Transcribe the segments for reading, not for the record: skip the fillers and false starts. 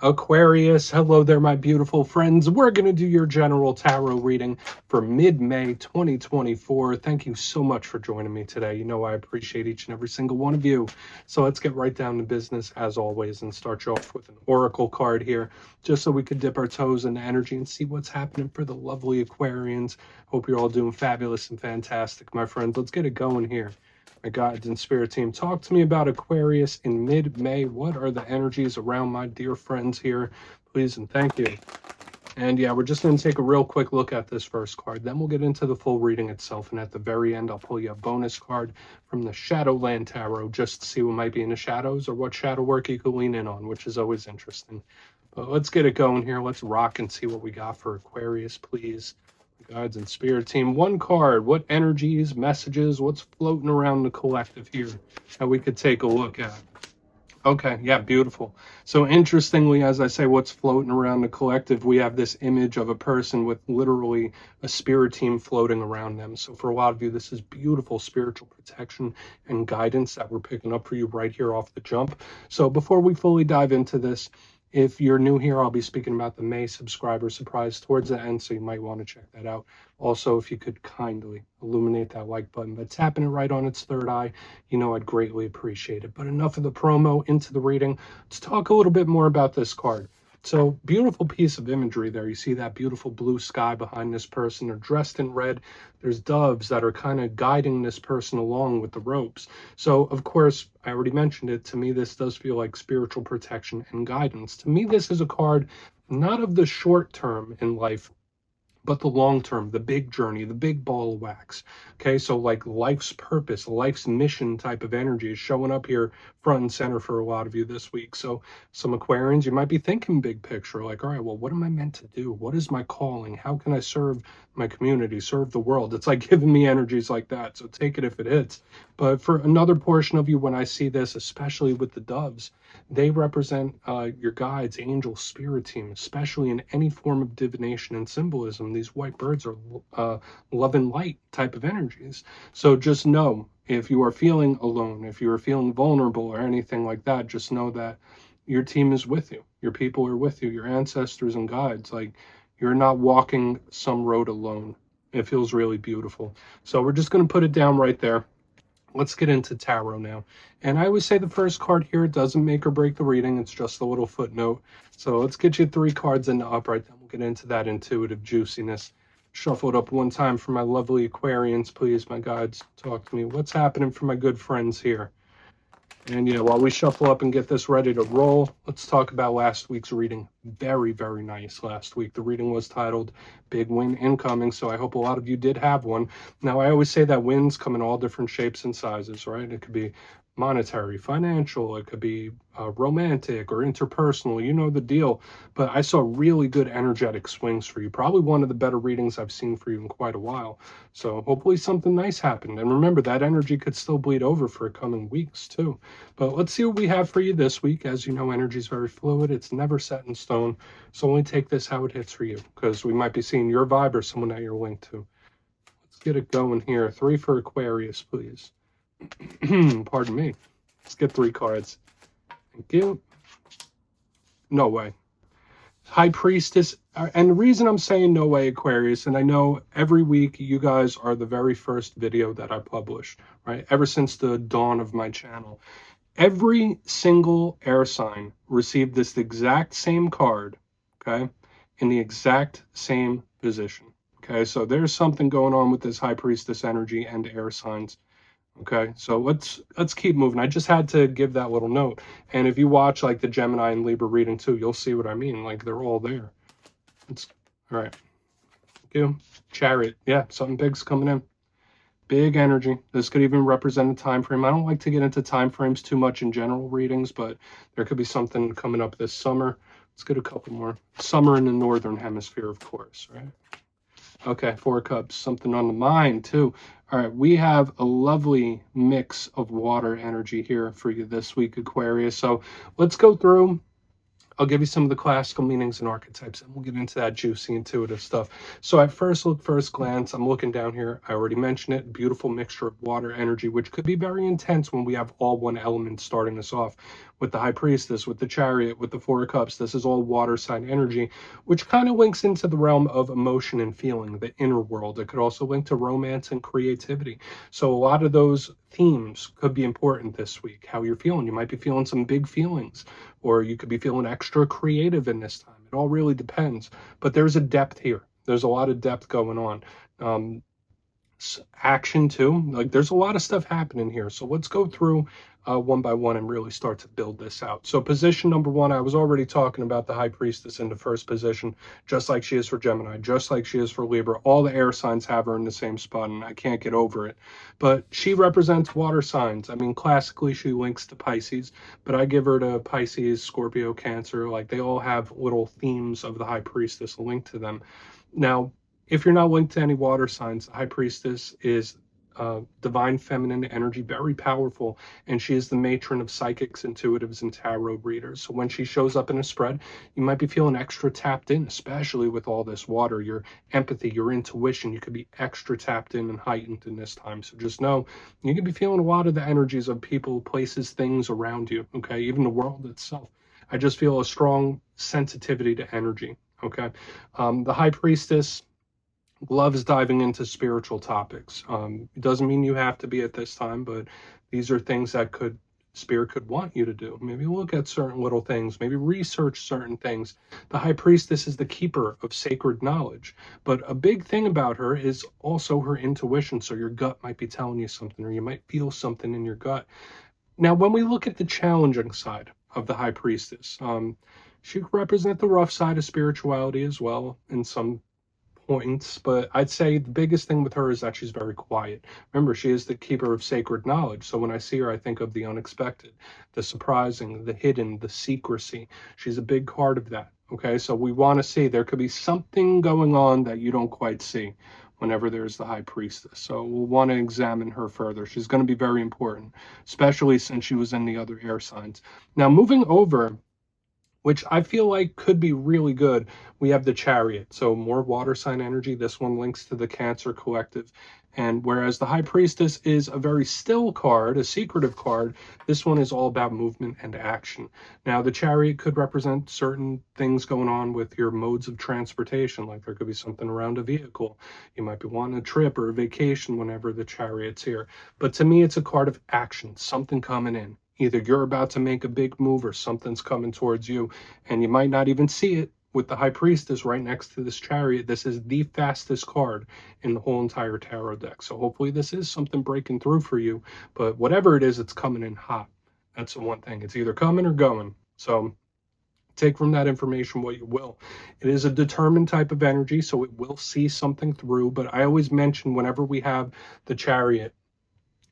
Aquarius, hello there, my beautiful friends. We're going to do your general tarot reading for mid-May 2024. Thank you so much for joining me today. You know I appreciate each and every single one of you. So let's get right down to business as always and start you off with an oracle card here, just so we could dip our toes into energy and see what's happening for the lovely Aquarians. Hope you're all doing fabulous and fantastic, my friends. Let's get it going here. My guides and spirit team, talk to me about Aquarius in mid-May. What are the energies around my dear friends here? Please and thank you. And yeah, we're just going to take a real quick look at this first card. Then we'll get into the full reading itself. And at the very end, I'll pull you a bonus card from the Shadowland Tarot just to see what might be in the shadows or what shadow work you could lean in on, which is always interesting. But let's get it going here. Let's rock and see what we got for Aquarius, please. Guides and spirit team, one card. What energies, messages, what's floating around the collective here that we could take a look at? Okay, yeah, beautiful. So interestingly, as I say, what's floating around the collective, we have this image of a person with literally a spirit team floating around them. So for a lot of you, this is beautiful spiritual protection and guidance that we're picking up for you right here off the jump. So before we fully dive into this, if you're new here, I'll be speaking about the May subscriber surprise towards the end, so you might want to check that out. Also, if you could kindly illuminate that like button by tapping it right on its third eye, you know I'd greatly appreciate it. But enough of the promo, into the reading. Let's talk a little bit more about this card. So, beautiful piece of imagery there. You see that beautiful blue sky behind this person. They're dressed in red. There's doves that are kind of guiding this person along with the ropes. So, of course, I already mentioned it. To me, this does feel like spiritual protection and guidance. To me, this is a card not of the short term in life, but the long term, the big journey, the big ball of wax. Okay, so like life's purpose, life's mission type of energy is showing up here front and center for a lot of you this week. So some Aquarians, you might be thinking big picture, like, all right, well, what am I meant to do? What is my calling? How can I serve my community, serve the world? It's like giving me energies like that. So take it if it hits. But for another portion of you, when I see this, especially with the doves, they represent your guides, angel, spirit team, especially in any form of divination and symbolism. These white birds are love and light type of energies. So just know, if you are feeling alone, if you are feeling vulnerable or anything like that, just know that your team is with you. Your people are with you, your ancestors and guides. Like, you're not walking some road alone. It feels really beautiful. So we're just going to put it down right there. Let's get into tarot now. And I always say the first card here doesn't make or break the reading. It's just a little footnote. So let's get you 3 cards in the upright. Then we'll get into that intuitive juiciness. Shuffle it up one time for my lovely Aquarians, please, my guides. Talk to me. What's happening for my good friends here? And yeah, while we shuffle up and get this ready to roll, let's talk about last week's reading. Very, very nice last week. The reading was titled Big Win Incoming, so I hope a lot of you did have one. Now, I always say that wins come in all different shapes and sizes, right? It could be monetary, financial, it could be romantic or interpersonal, you know the deal. But I saw really good energetic swings for you. Probably one of the better readings I've seen for you in quite a while. So hopefully something nice happened. And remember, that energy could still bleed over for coming weeks too. But let's see what we have for you this week. As you know, energy is very fluid. It's never set in stone. So only take this how it hits for you, because we might be seeing your vibe or someone that you're linked to. Let's get it going here. 3 for Aquarius, please. Pardon me. Let's get 3 cards. Thank you. No way. High Priestess. And the reason I'm saying no way, Aquarius, and I know every week you guys are the very first video that I publish, right? Ever since the dawn of my channel. Every single air sign received this exact same card, okay, in the exact same position. Okay, so there's something going on with this High Priestess energy and air signs. Okay, so let's keep moving. I just had to give that little note. And if you watch like the Gemini and Libra reading too, you'll see what I mean. Like, they're all there. All right. Thank you. Chariot. Yeah, something big's coming in. Big energy. This could even represent a time frame. I don't like to get into time frames too much in general readings, but there could be something coming up this summer. Let's get a couple more. Summer in the northern hemisphere, of course, right? Okay, 4 cups, something on the mind too. All right, we have a lovely mix of water energy here for you this week, Aquarius. So let's go through. I'll give you some of the classical meanings and archetypes, and we'll get into that juicy, intuitive stuff. So at first glance, I'm looking down here. I already mentioned it. Beautiful mixture of water energy, which could be very intense when we have all one element starting us off. with the High Priestess, with the Chariot, with the Four of Cups. This is all water sign energy, which kind of links into the realm of emotion and feeling, the inner world. It could also link to romance and creativity. So a lot of those themes could be important this week. How you're feeling. You might be feeling some big feelings, or you could be feeling extra creative in this time. It all really depends. But there's a depth here. There's a lot of depth going on. Action too. Like there's a lot of stuff happening here. So let's go through one by one and really start to build this out. So position number one, I was already talking about the High Priestess in the first position, just like she is for Gemini, just like she is for Libra. All the air signs have her in the same spot, and I can't get over it. But she represents water signs. I mean, classically she links to Pisces, but I give her to Pisces, Scorpio, Cancer. Like they all have little themes of the High Priestess linked to them. Now, if you're not linked to any water signs, the High Priestess is divine feminine energy, very powerful, and she is the matron of psychics, intuitives, and tarot readers. So when she shows up in a spread, you might be feeling extra tapped in, especially with all this water. Your empathy, your intuition, you could be extra tapped in and heightened in this time. So just know you could be feeling a lot of the energies of people, places, things around you, okay, even the world itself. I just feel a strong sensitivity to energy, okay? The High Priestess loves diving into spiritual topics. It doesn't mean you have to be at this time, but these are things that Spirit could want you to do. Maybe look at certain little things, maybe research certain things. The High Priestess is the keeper of sacred knowledge, but a big thing about her is also her intuition. So your gut might be telling you something, or you might feel something in your gut. Now, when we look at the challenging side of the High Priestess, she could represent the rough side of spirituality as well in some points, but I'd say the biggest thing with her is that she's very quiet. Remember, she is the keeper of sacred knowledge. So when I see her, I think of the unexpected, the surprising, the hidden, the secrecy. She's a big card of that. Okay, so we want to see there could be something going on that you don't quite see whenever there's the High Priestess. So we'll want to examine her further. She's going to be very important, especially since she was in the other air signs. Now, moving over, which I feel like could be really good, we have the Chariot. So more water sign energy. This one links to the Cancer collective. And whereas the High Priestess is a very still card, a secretive card, this one is all about movement and action. Now, the Chariot could represent certain things going on with your modes of transportation, like there could be something around a vehicle. You might be wanting a trip or a vacation whenever the Chariot's here. But to me, it's a card of action, something coming in. Either you're about to make a big move or something's coming towards you, and you might not even see it. With the High Priestess right next to this Chariot, this is the fastest card in the whole entire tarot deck. So hopefully this is something breaking through for you. But whatever it is, it's coming in hot. That's the one thing. It's either coming or going. So take from that information what you will. It is a determined type of energy, so it will see something through. But I always mention whenever we have the Chariot,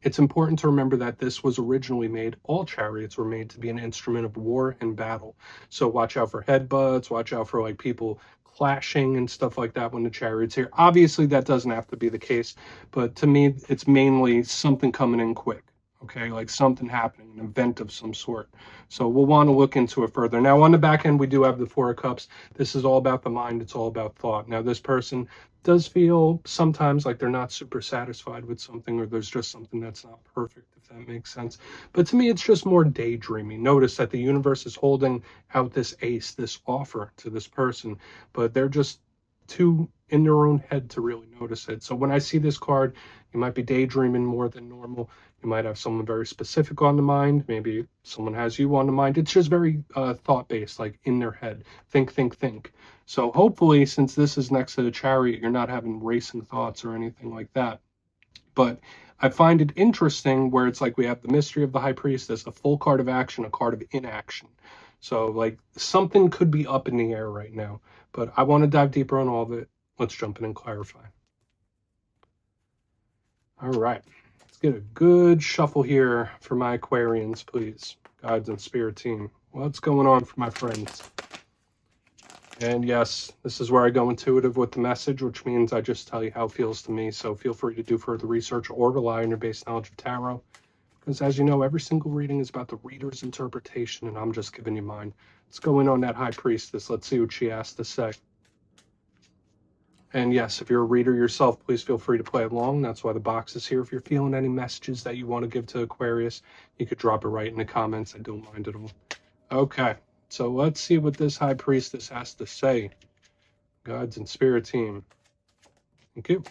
it's important to remember that this was originally made, all chariots were made to be an instrument of war and battle. So watch out for headbutts, watch out for like people clashing and stuff like that when the chariot's here. Obviously that doesn't have to be the case, but to me it's mainly something coming in quick. Okay, like something happening, an event of some sort. So we'll want to look into it further. Now on the back end, we do have the Four of Cups. This is all about the mind. It's all about thought. Now this person does feel sometimes like they're not super satisfied with something, or there's just something that's not perfect, if that makes sense. But to me, it's just more daydreaming. Notice that the universe is holding out this ace, this offer to this person, but they're just too in their own head to really notice it. So when I see this card, you might be daydreaming more than normal. You might have someone very specific on the mind. Maybe someone has you on the mind. It's just very thought-based, like in their head. Think, think, think. So hopefully, since this is next to the Chariot, you're not having racing thoughts or anything like that. But I find it interesting where it's like we have the mystery of the High Priestess, a full card of action, a card of inaction. So like something could be up in the air right now. But I want to dive deeper on all of it. Let's jump in and clarify. All right. Let's get a good shuffle here for my Aquarians, please. Guides and Spirit team. What's going on for my friends? And yes, this is where I go intuitive with the message, which means I just tell you how it feels to me. So feel free to do further research or rely on your base knowledge of tarot. Because as you know, every single reading is about the reader's interpretation, and I'm just giving you mine. Let's go in on that High Priestess. Let's see what she has to say. And yes, if you're a reader yourself, please feel free to play along. That's why the box is here. If you're feeling any messages that you want to give to Aquarius, you could drop it right in the comments. I don't mind at all. Okay, so let's see what this High Priestess has to say. Guides and Spirit Team. Thank you.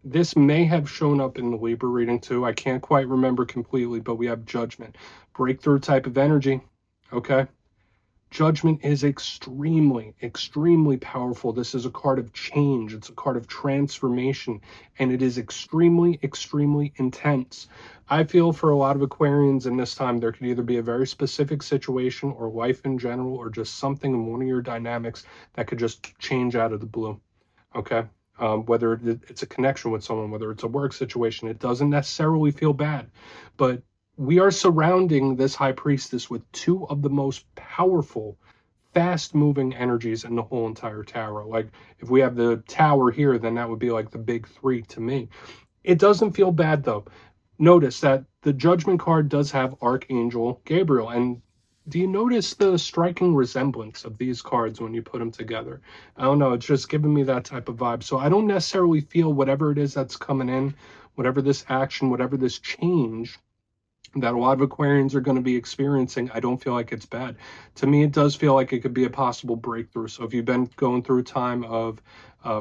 This may have shown up in the Libra reading too. I can't quite remember completely, but we have Judgment. Breakthrough type of energy. Okay. Judgment is extremely, extremely powerful. This is a card of change. It's a card of transformation, and it is extremely, extremely intense. I feel for a lot of Aquarians in this time, there could either be a very specific situation or life in general, or just something in one of your dynamics that could just change out of the blue. Okay. Whether it's a connection with someone, whether it's a work situation, it doesn't necessarily feel bad, but we are surrounding this High Priestess with two of the most powerful, fast-moving energies in the whole entire tarot. Like, if we have the Tower here, then that would be like the big three to me. It doesn't feel bad, though. Notice that the Judgment card does have Archangel Gabriel, and do you notice the striking resemblance of these cards when you put them together? I don't know, it's just giving me that type of vibe. So I don't necessarily feel whatever it is that's coming in, whatever this action, whatever this change that a lot of Aquarians are going to be experiencing, I don't feel like it's bad. To me, it does feel like it could be a possible breakthrough. So if you've been going through a time of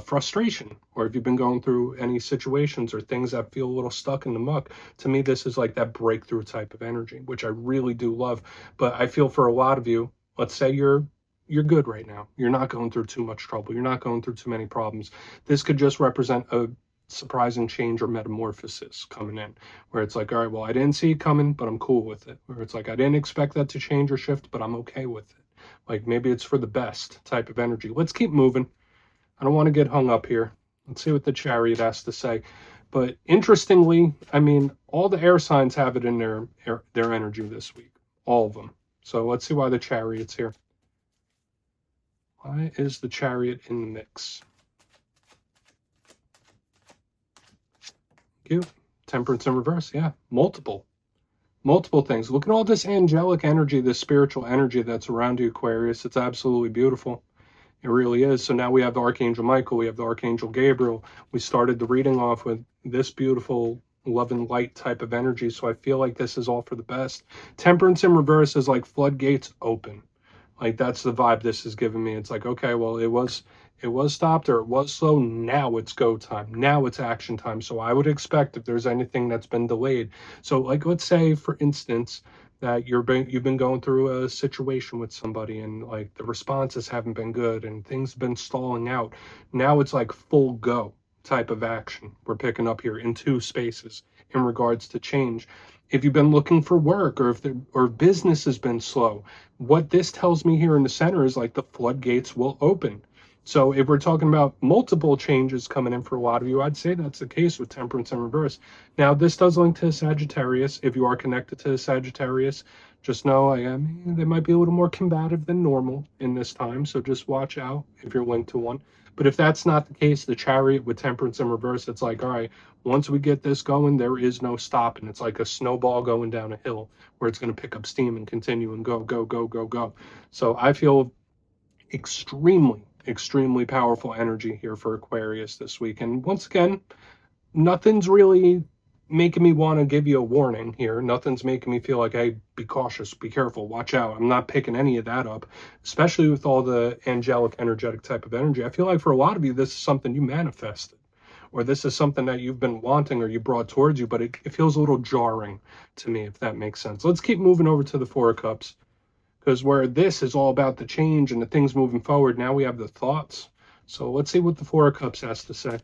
frustration, or if you've been going through any situations or things that feel a little stuck in the muck, to me, this is like that breakthrough type of energy, which I really do love. But I feel for a lot of you, let's say you're good right now. You're not going through too much trouble. You're not going through too many problems. This could just represent a surprising change or metamorphosis coming in, where it's like, all right, well, I didn't see it coming, but I'm cool with it. Where it's like, I didn't expect that to change or shift, but I'm okay with it. Like, maybe it's for the best type of energy. Let's keep moving. I don't want to get hung up here. Let's see what the Chariot has to say. But interestingly, I mean, all the air signs have it in their energy this week, all of them. So let's see why the Chariot's here. Why is the Chariot in the mix? You. Temperance in reverse, yeah. Multiple things. Look at all this angelic energy, this spiritual energy that's around you, Aquarius. It's absolutely beautiful. It really is. So now we have the Archangel Michael, we have the Archangel Gabriel. We started the reading off with this beautiful love and light type of energy. So I feel like this is all for the best. Temperance in reverse is like floodgates open. Like, that's the vibe this is giving me. It's like, okay, well, it was stopped, or it was slow. Now it's go time. Now it's action time. So I would expect if there's anything that's been delayed. So, like, let's say, for instance, that you've been going through a situation with somebody, and like the responses haven't been good and things have been stalling out. Now it's like full go type of action we're picking up here in two spaces in regards to change. If you've been looking for work, or if business has been slow, what this tells me here in the center is like the floodgates will open. So if we're talking about multiple changes coming in for a lot of you, I'd say that's the case with Temperance in reverse. Now, this does link to Sagittarius. If you are connected to Sagittarius, just know they might be a little more combative than normal in this time. So just watch out if you're linked to one. But if that's not the case, the Chariot with Temperance in reverse, it's like, all right, once we get this going, there is no stopping. It's like a snowball going down a hill where it's going to pick up steam and continue and go, go, go, go, go. So I feel extremely, extremely powerful energy here for Aquarius this week. And once again, nothing's really making me want to give you a warning here. Nothing's making me feel like, hey, be cautious, be careful, watch out. I'm not picking any of that up, especially with all the angelic, energetic type of energy. I feel like for a lot of you, this is something you manifested, or this is something that you've been wanting or you brought towards you, but it feels a little jarring to me, if that makes sense. Let's keep moving over to the Four of Cups, because where this is all about the change and the things moving forward, now we have the thoughts. So let's see what the Four of Cups has to say.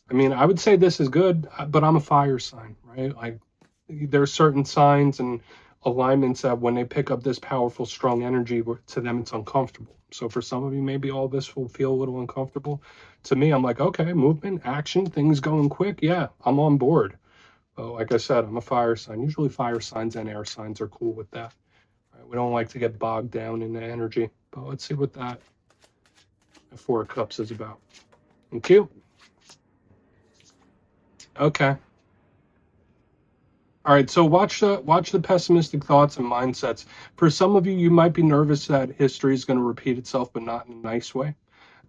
I mean, I would say this is good, but I'm a fire sign, right? Like, there's certain signs and alignments that when they pick up this powerful, strong energy, to them it's uncomfortable. So for some of you, maybe all this will feel a little uncomfortable. To me, I'm like, okay, movement, action, things going quick. Yeah, I'm on board. But like I said, I'm a fire sign. Usually fire signs and air signs are cool with that. Right? We don't like to get bogged down in the energy. But let's see what that Four of Cups is about. Thank you. Okay. All right, so watch the pessimistic thoughts and mindsets. For some of you, you might be nervous that history is going to repeat itself, but not in a nice way.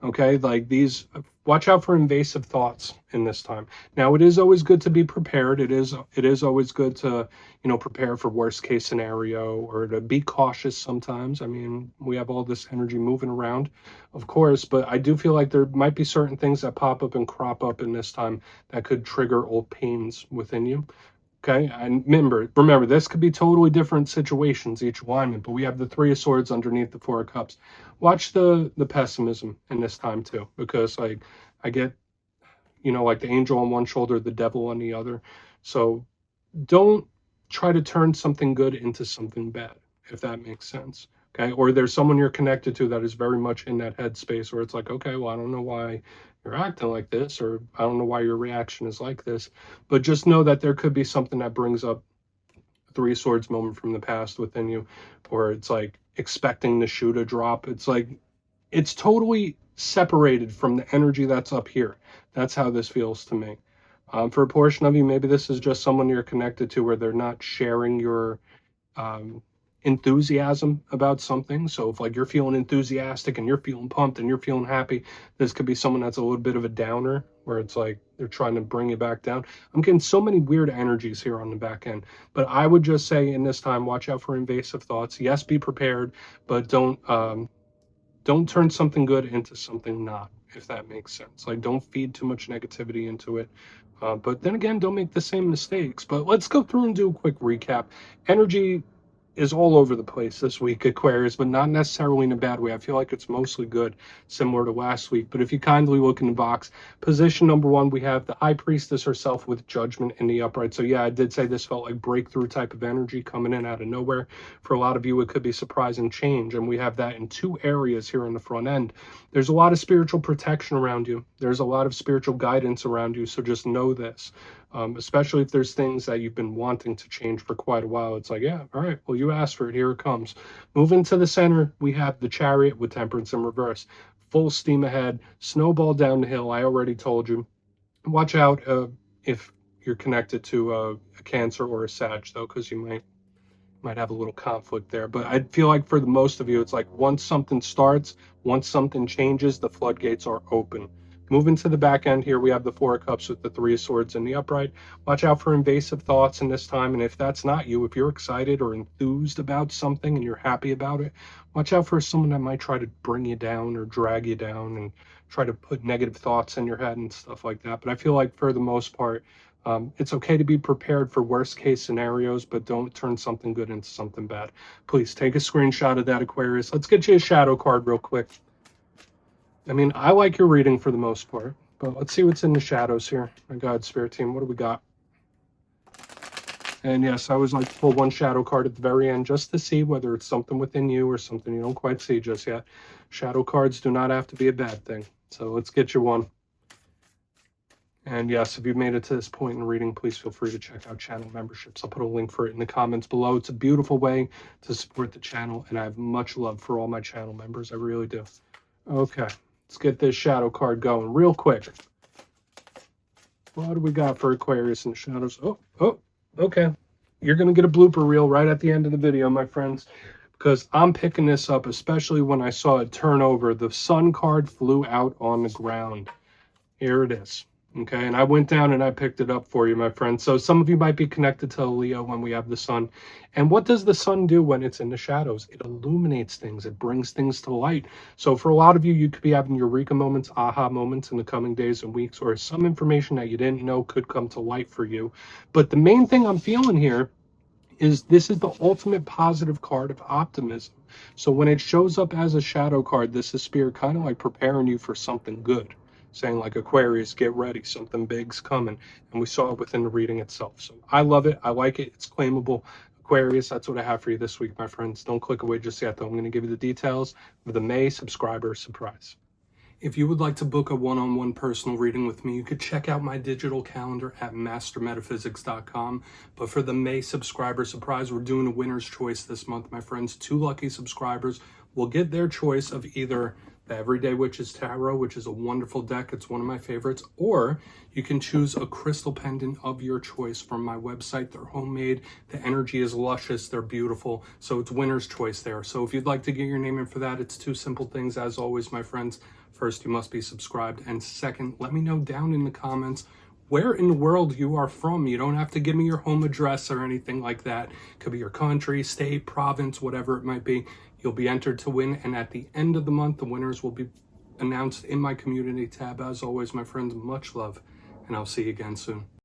Okay, like these, watch out for invasive thoughts in this time. Now, it is always good to be prepared. It is always good to, prepare for worst case scenario, or to be cautious sometimes. I mean, we have all this energy moving around, of course, but I do feel like there might be certain things that pop up and crop up in this time that could trigger old pains within you. Okay, and remember, this could be totally different situations, each alignment, but we have the Three of Swords underneath the Four of Cups. Watch the pessimism in this time too, because like I get, like the angel on one shoulder, the devil on the other. So don't try to turn something good into something bad, if that makes sense. Okay, or there's someone you're connected to that is very much in that headspace where it's like, okay, well, I don't know why you're acting like this, or I don't know why your reaction is like this, but just know that there could be something that brings up a Three of Swords moment from the past within you, or it's like expecting the shoe to drop. It's like it's totally separated from the energy that's up here. That's how this feels to me. For a portion of you, maybe this is just someone you're connected to where they're not sharing your enthusiasm about something. So if like you're feeling enthusiastic and you're feeling pumped and you're feeling happy, this could be someone that's a little bit of a downer, where it's like they're trying to bring you back down. I'm getting so many weird energies here on the back end, but I would just say in this time, watch out for invasive thoughts. Yes, be prepared, but don't turn something good into something not, if that makes sense. Like, don't feed too much negativity into it. But then again, don't make the same mistakes. But let's go through and do a quick recap. Energy is all over the place this week, Aquarius, but not necessarily in a bad way. I feel like it's mostly good, similar to last week. But if you kindly look in the box, position number 1, we have the High Priestess herself with Judgment in the upright. So yeah, I did say this felt like breakthrough type of energy coming in out of nowhere. For a lot of you, it could be surprising change. And we have that in 2 areas here in the front end. There's a lot of spiritual protection around you. There's a lot of spiritual guidance around you. So just know this. Especially if there's things that you've been wanting to change for quite a while. It's like, yeah, all right, well, you asked for it, here it comes. Moving to the center, we have the Chariot with Temperance in reverse. Full steam ahead, snowball down the hill. I already told you. Watch out if you're connected to a Cancer or a Sag, though, because you might have a little conflict there. But I feel like for the most of you, it's like once something starts, once something changes, the floodgates are open. Moving to the back end here, we have the Four of Cups with the Three of Swords in the upright. Watch out for invasive thoughts in this time. And if that's not you, if you're excited or enthused about something and you're happy about it, watch out for someone that might try to bring you down or drag you down and try to put negative thoughts in your head and stuff like that. But I feel like for the most part, it's okay to be prepared for worst case scenarios, but don't turn something good into something bad. Please take a screenshot of that, Aquarius. Let's get you a shadow card real quick. I mean, I like your reading for the most part, but let's see what's in the shadows here. My God, Spirit Team, what do we got? And yes, I always like to pull one shadow card at the very end just to see whether it's something within you or something you don't quite see just yet. Shadow cards do not have to be a bad thing. So let's get you one. And yes, if you've made it to this point in reading, please feel free to check out channel memberships. I'll put a link for it in the comments below. It's a beautiful way to support the channel, and I have much love for all my channel members. I really do. Okay, let's get this shadow card going real quick. What do we got for Aquarius in the shadows? Oh, okay. You're going to get a blooper reel right at the end of the video, my friends, because I'm picking this up, especially when I saw it turn over. The Sun card flew out on the ground. Here it is. Okay, and I went down and I picked it up for you, my friend. So some of you might be connected to Leo when we have the Sun. And what does the Sun do when it's in the shadows? It illuminates things. It brings things to light. So for a lot of you, you could be having eureka moments, aha moments in the coming days and weeks, or some information that you didn't know could come to light for you. But the main thing I'm feeling here is this is the ultimate positive card of optimism. So when it shows up as a shadow card, this is Spirit kind of like preparing you for something good. Saying like, Aquarius, get ready, something big's coming. And we saw it within the reading itself. So I love it. I like it. It's claimable. Aquarius, that's what I have for you this week, my friends. Don't click away just yet, though. I'm going to give you the details of the May subscriber surprise. If you would like to book a one-on-one personal reading with me, you could check out my digital calendar at mastermetaphysics.com. But for the May subscriber surprise, we're doing a winner's choice this month, my friends. 2 lucky subscribers will get their choice of either the Everyday Witches Tarot, which is a wonderful deck. It's one of my favorites. Or you can choose a crystal pendant of your choice from my website. They're homemade. The energy is luscious. They're beautiful. So it's winner's choice there. So if you'd like to get your name in for that, it's two simple things. As always, my friends, first, you must be subscribed. And second, let me know down in the comments where in the world you are from. You don't have to give me your home address or anything like that. It could be your country, state, province, whatever it might be. You'll be entered to win, and at the end of the month, the winners will be announced in my community tab. As always, my friends, much love, and I'll see you again soon.